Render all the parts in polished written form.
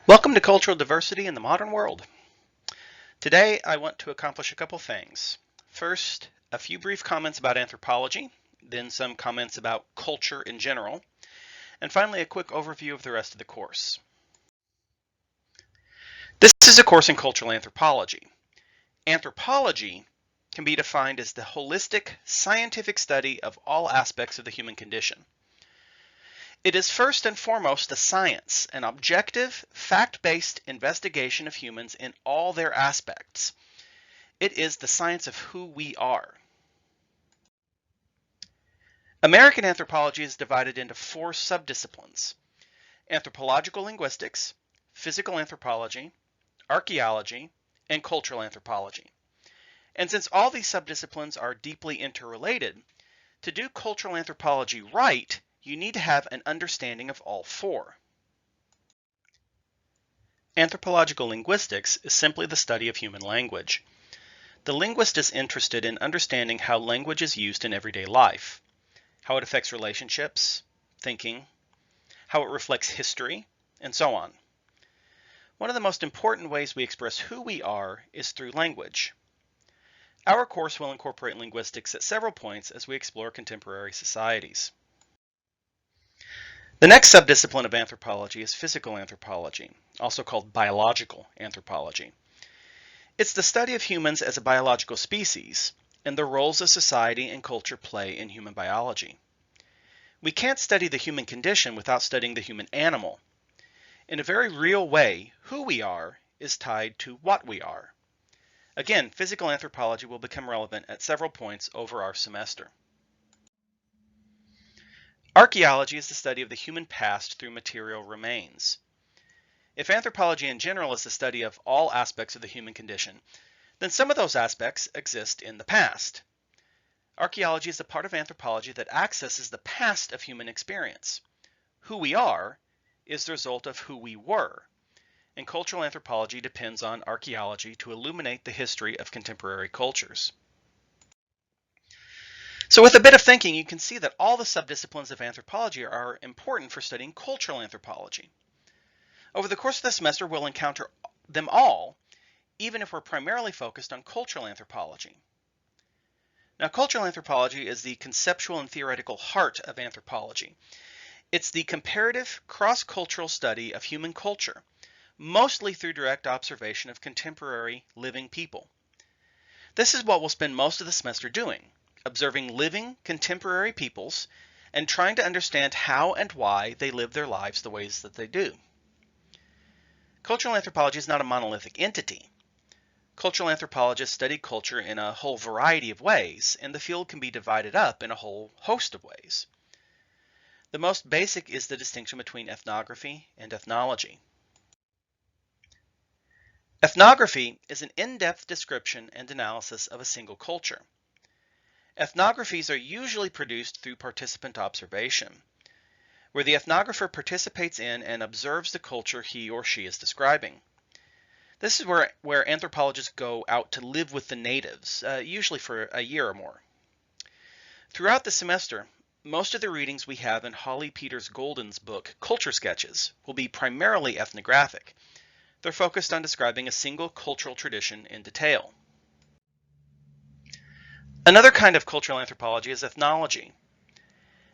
Welcome to Cultural Diversity in the Modern World. Today I want to accomplish a couple things. First, a few brief comments about anthropology, then some comments about culture in general, and finally a quick overview of the rest of the course. This is a course in cultural anthropology. Anthropology can be defined as the holistic scientific study of all aspects of the human condition. It is first and foremost the science, an objective, fact-based investigation of humans in all their aspects. It is the science of who we are. American anthropology is divided into 4 subdisciplines: anthropological linguistics, physical anthropology, archaeology, and cultural anthropology. And since all these subdisciplines are deeply interrelated, to do cultural anthropology right, you need to have an understanding of all 4. Anthropological linguistics is simply the study of human language. The linguist is interested in understanding how language is used in everyday life, how it affects relationships, thinking, how it reflects history, and so on. One of the most important ways we express who we are is through language. Our course will incorporate linguistics at several points as we explore contemporary societies. The next subdiscipline of anthropology is physical anthropology, also called biological anthropology. It's the study of humans as a biological species and the roles that society and culture play in human biology. We can't study the human condition without studying the human animal. In a very real way, who we are is tied to what we are. Again, physical anthropology will become relevant at several points over our semester. Archaeology is the study of the human past through material remains. If anthropology in general is the study of all aspects of the human condition, then some of those aspects exist in the past. Archaeology is the part of anthropology that accesses the past of human experience. Who we are is the result of who we were, and cultural anthropology depends on archaeology to illuminate the history of contemporary cultures. So with a bit of thinking, you can see that all the subdisciplines of anthropology are important for studying cultural anthropology. Over the course of the semester, we'll encounter them all, even if we're primarily focused on cultural anthropology. Now, cultural anthropology is the conceptual and theoretical heart of anthropology. It's the comparative, cross-cultural study of human culture, mostly through direct observation of contemporary living people. This is what we'll spend most of the semester doing, observing living contemporary peoples and trying to understand how and why they live their lives the ways that they do. Cultural anthropology is not a monolithic entity. Cultural anthropologists study culture in a whole variety of ways, and the field can be divided up in a whole host of ways. The most basic is the distinction between ethnography and ethnology. Ethnography is an in-depth description and analysis of a single culture. Ethnographies are usually produced through participant observation, where the ethnographer participates in and observes the culture he or she is describing. This is where anthropologists go out to live with the natives, usually for a year or more. Throughout the semester, most of the readings we have in Holly Peters Golden's book, Culture Sketches, will be primarily ethnographic. They're focused on describing a single cultural tradition in detail. Another kind of cultural anthropology is ethnology.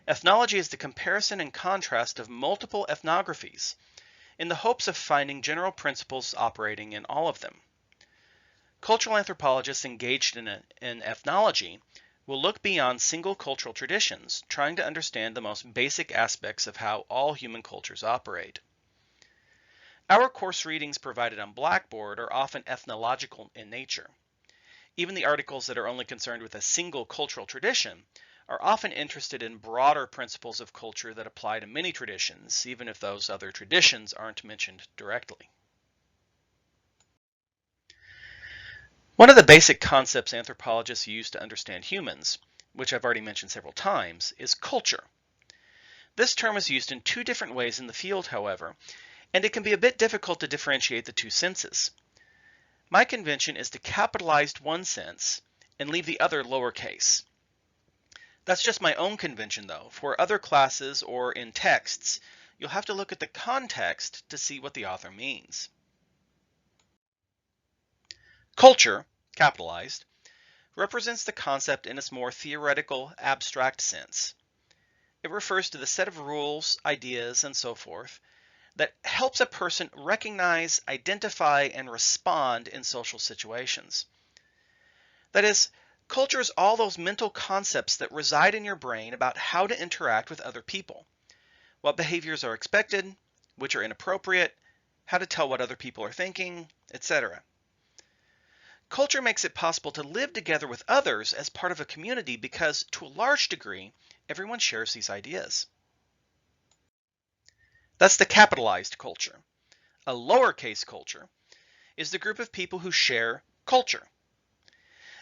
Ethnology is the comparison and contrast of multiple ethnographies in the hopes of finding general principles operating in all of them. Cultural anthropologists engaged in ethnology will look beyond single cultural traditions, trying to understand the most basic aspects of how all human cultures operate. Our course readings provided on Blackboard are often ethnological in nature. Even the articles that are only concerned with a single cultural tradition are often interested in broader principles of culture that apply to many traditions, even if those other traditions aren't mentioned directly. One of the basic concepts anthropologists use to understand humans, which I've already mentioned several times, is culture. This term is used in 2 different ways in the field, however, and it can be a bit difficult to differentiate the 2 senses. My convention is to capitalize one sense and leave the other lowercase. That's just my own convention, though. For other classes or in texts, you'll have to look at the context to see what the author means. Culture, capitalized, represents the concept in its more theoretical, abstract sense. It refers to the set of rules, ideas, and so forth that helps a person recognize, identify, and respond in social situations. That is, culture is all those mental concepts that reside in your brain about how to interact with other people, what behaviors are expected, which are inappropriate, how to tell what other people are thinking, etc. Culture makes it possible to live together with others as part of a community because, to a large degree, everyone shares these ideas. That's the capitalized culture. A lowercase culture is the group of people who share culture.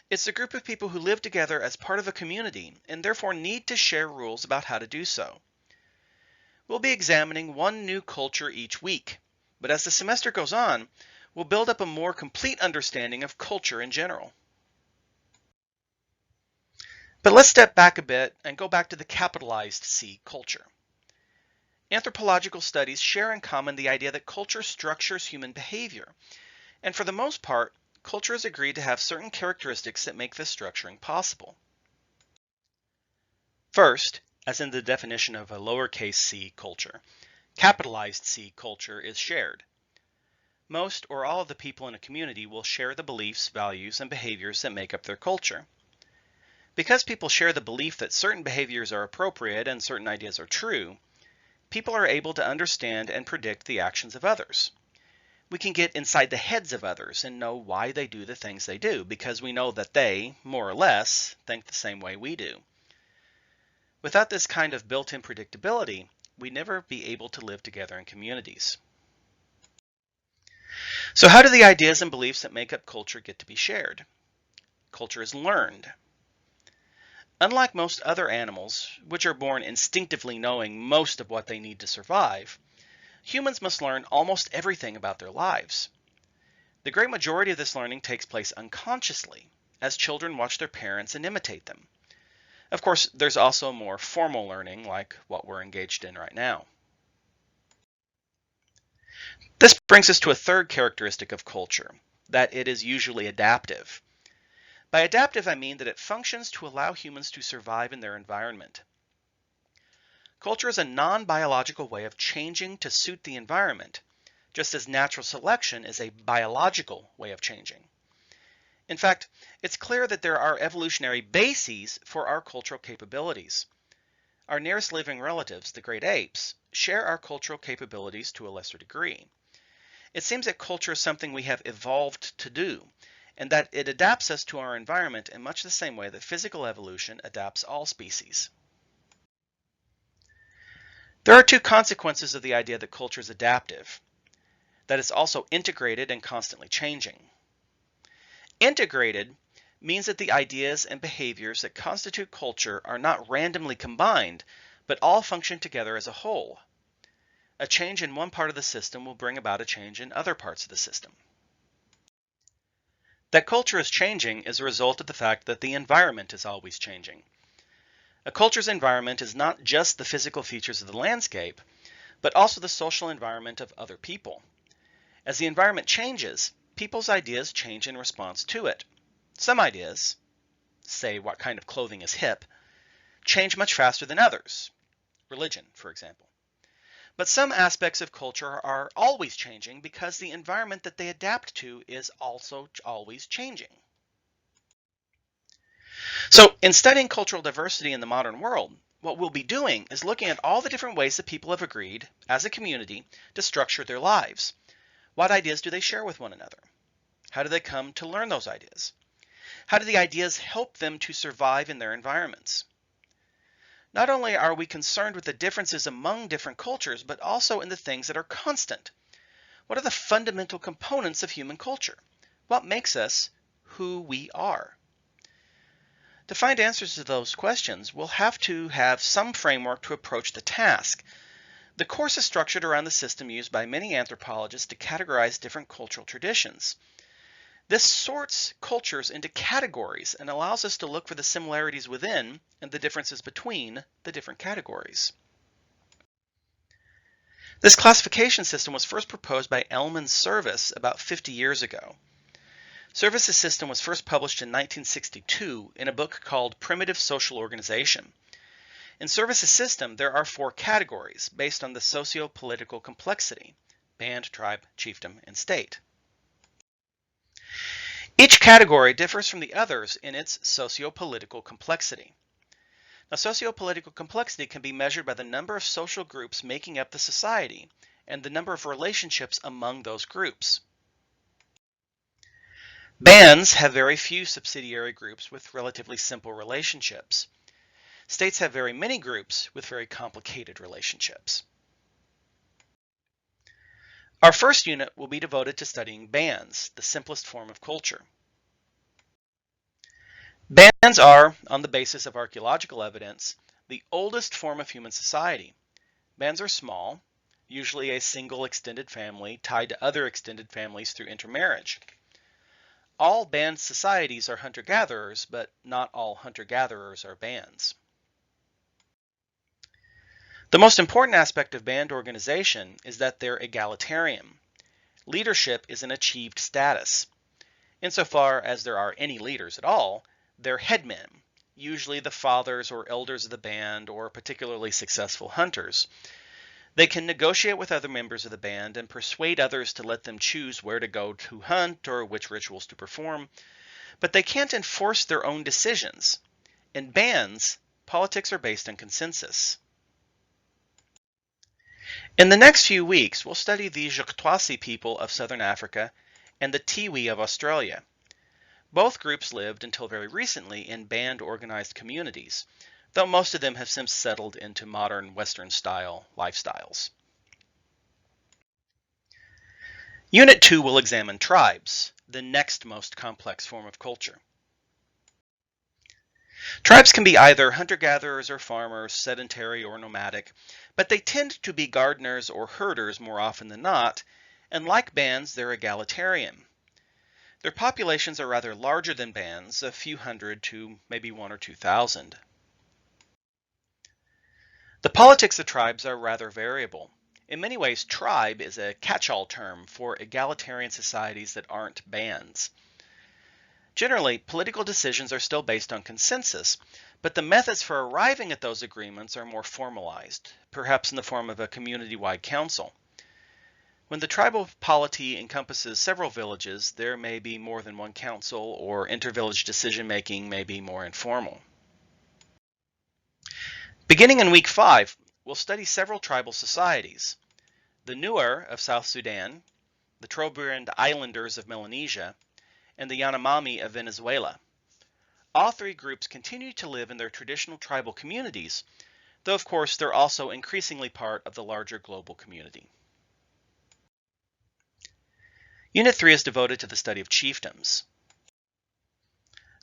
It's a group of people who live together as part of a community and therefore need to share rules about how to do so. We'll be examining one new culture each week, but as the semester goes on, we'll build up a more complete understanding of culture in general. But let's step back a bit and go back to the capitalized C, culture. Anthropological studies share in common the idea that culture structures human behavior, and for the most part, culture has agreed to have certain characteristics that make this structuring possible. First, as in the definition of a lowercase c culture, capitalized C culture is shared. Most or all of the people in a community will share the beliefs, values, and behaviors that make up their culture. Because people share the belief that certain behaviors are appropriate and certain ideas are true, people are able to understand and predict the actions of others. We can get inside the heads of others and know why they do the things they do, because we know that they, more or less, think the same way we do. Without this kind of built-in predictability, we'd never be able to live together in communities. So how do the ideas and beliefs that make up culture get to be shared? Culture is learned. Unlike most other animals, which are born instinctively knowing most of what they need to survive, humans must learn almost everything about their lives. The great majority of this learning takes place unconsciously, as children watch their parents and imitate them. Of course, there's also more formal learning, like what we're engaged in right now. This brings us to a third characteristic of culture, that it is usually adaptive. By adaptive, I mean that it functions to allow humans to survive in their environment. Culture is a non-biological way of changing to suit the environment, just as natural selection is a biological way of changing. In fact, it's clear that there are evolutionary bases for our cultural capabilities. Our nearest living relatives, the great apes, share our cultural capabilities to a lesser degree. It seems that culture is something we have evolved to do, and that it adapts us to our environment in much the same way that physical evolution adapts all species. There are two consequences of the idea that culture is adaptive, that it's also integrated and constantly changing. Integrated means that the ideas and behaviors that constitute culture are not randomly combined, but all function together as a whole. A change in one part of the system will bring about a change in other parts of the system. That culture is changing is a result of the fact that the environment is always changing. A culture's environment is not just the physical features of the landscape, but also the social environment of other people. As the environment changes, people's ideas change in response to it. Some ideas, say what kind of clothing is hip, change much faster than others. Religion, for example. But some aspects of culture are always changing because the environment that they adapt to is also always changing. So, in studying cultural diversity in the modern world, what we'll be doing is looking at all the different ways that people have agreed, as a community, to structure their lives. What ideas do they share with one another? How do they come to learn those ideas? How do the ideas help them to survive in their environments? Not only are we concerned with the differences among different cultures, but also in the things that are constant. What are the fundamental components of human culture? What makes us who we are? To find answers to those questions, we'll have to have some framework to approach the task. The course is structured around the system used by many anthropologists to categorize different cultural traditions. This sorts cultures into categories and allows us to look for the similarities within and the differences between the different categories. This classification system was first proposed by Elman Service about 50 years ago. Service's system was first published in 1962 in a book called Primitive Social Organization. In Service's system, there are 4 categories based on the socio-political complexity: band, tribe, chiefdom, and state. Each category differs from the others in its socio-political complexity. Now, socio-political complexity can be measured by the number of social groups making up the society and the number of relationships among those groups. Bands have very few subsidiary groups with relatively simple relationships. States have very many groups with very complicated relationships. Our first unit will be devoted to studying bands, the simplest form of culture. Bands are, on the basis of archaeological evidence, the oldest form of human society. Bands are small, usually a single extended family tied to other extended families through intermarriage. All band societies are hunter-gatherers, but not all hunter-gatherers are bands. The most important aspect of band organization is that they're egalitarian. Leadership is an achieved status. Insofar as there are any leaders at all, they're headmen, usually the fathers or elders of the band or particularly successful hunters. They can negotiate with other members of the band and persuade others to let them choose where to go to hunt or which rituals to perform, but they can't enforce their own decisions. In bands, politics are based on consensus. In the next few weeks, we'll study the Jukutwasi people of southern Africa and the Tiwi of Australia. Both groups lived until very recently in band-organized communities, though most of them have since settled into modern Western-style lifestyles. Unit 2 will examine tribes, the next most complex form of culture. Tribes can be either hunter-gatherers or farmers, sedentary or nomadic, but they tend to be gardeners or herders more often than not, and like bands, they're egalitarian. Their populations are rather larger than bands, a few hundred to maybe 1,000 or 2,000. The politics of tribes are rather variable. In many ways, tribe is a catch-all term for egalitarian societies that aren't bands. Generally, political decisions are still based on consensus, but the methods for arriving at those agreements are more formalized, perhaps in the form of a community-wide council. When the tribal polity encompasses several villages, there may be more than one council, or inter-village decision-making may be more informal. Beginning in week 5, we'll study several tribal societies: the Nuer of South Sudan, the Trobriand Islanders of Melanesia, and the Yanomami of Venezuela. All 3 groups continue to live in their traditional tribal communities, though of course they're also increasingly part of the larger global community. Unit 3 is devoted to the study of chiefdoms.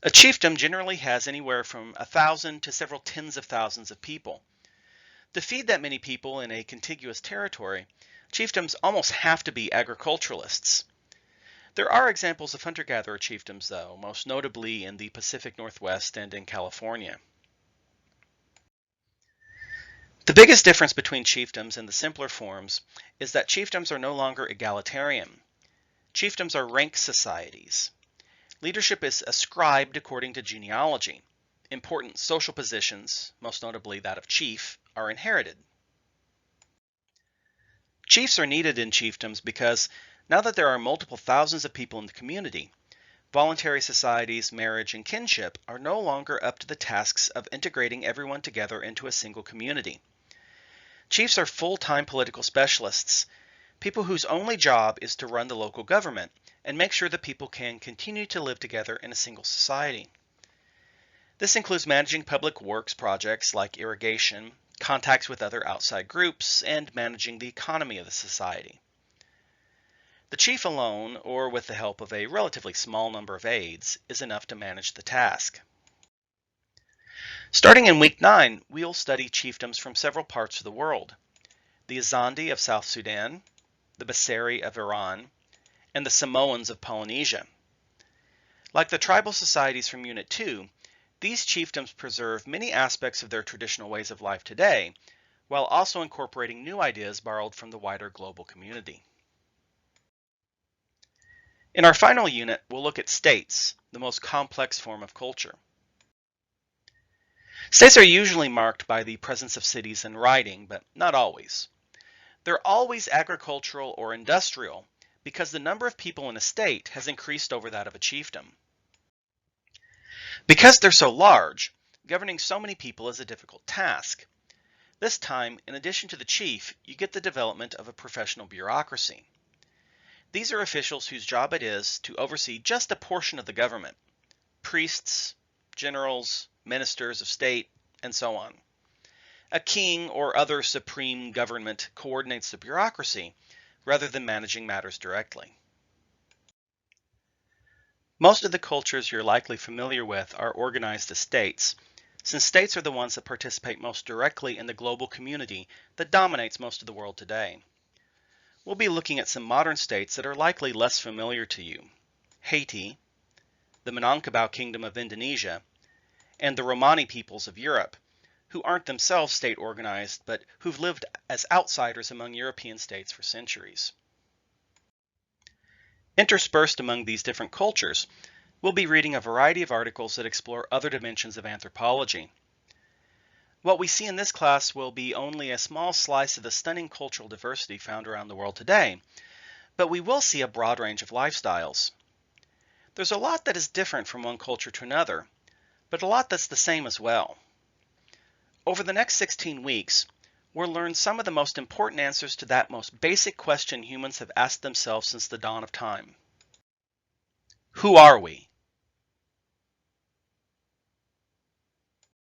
A chiefdom generally has anywhere from 1,000 to several tens of thousands of people. To feed that many people in a contiguous territory, chiefdoms almost have to be agriculturalists. There are examples of hunter-gatherer chiefdoms, though, most notably in the Pacific Northwest and in California. The biggest difference between chiefdoms and the simpler forms is that chiefdoms are no longer egalitarian. Chiefdoms are rank societies. Leadership is ascribed according to genealogy. Important social positions, most notably that of chief, are inherited. Chiefs are needed in chiefdoms because now that there are multiple thousands of people in the community, voluntary societies, marriage, and kinship are no longer up to the tasks of integrating everyone together into a single community. Chiefs are full-time political specialists, people whose only job is to run the local government and make sure that people can continue to live together in a single society. This includes managing public works projects like irrigation, contacts with other outside groups, and managing the economy of the society. The chief alone, or with the help of a relatively small number of aides, is enough to manage the task. Starting in week 9, we'll study chiefdoms from several parts of the world: the Azandi of South Sudan, the Baseri of Iran, and the Samoans of Polynesia. Like the tribal societies from Unit 2, these chiefdoms preserve many aspects of their traditional ways of life today, while also incorporating new ideas borrowed from the wider global community. In our final unit, we'll look at states, the most complex form of culture. States are usually marked by the presence of cities and writing, but not always. They're always agricultural or industrial because the number of people in a state has increased over that of a chiefdom. Because they're so large, governing so many people is a difficult task. This time, in addition to the chief, you get the development of a professional bureaucracy. These are officials whose job it is to oversee just a portion of the government: priests, generals, ministers of state, and so on. A king or other supreme government coordinates the bureaucracy rather than managing matters directly. Most of the cultures you're likely familiar with are organized as states, since states are the ones that participate most directly in the global community that dominates most of the world today. We'll be looking at some modern states that are likely less familiar to you: Haiti, the Minangkabau Kingdom of Indonesia, and the Romani peoples of Europe, who aren't themselves state organized, but who've lived as outsiders among European states for centuries. Interspersed among these different cultures, we'll be reading a variety of articles that explore other dimensions of anthropology. What we see in this class will be only a small slice of the stunning cultural diversity found around the world today, but we will see a broad range of lifestyles. There's a lot that is different from one culture to another, but a lot that's the same as well. Over the next 16 weeks, we'll learn some of the most important answers to that most basic question humans have asked themselves since the dawn of time. Who are we?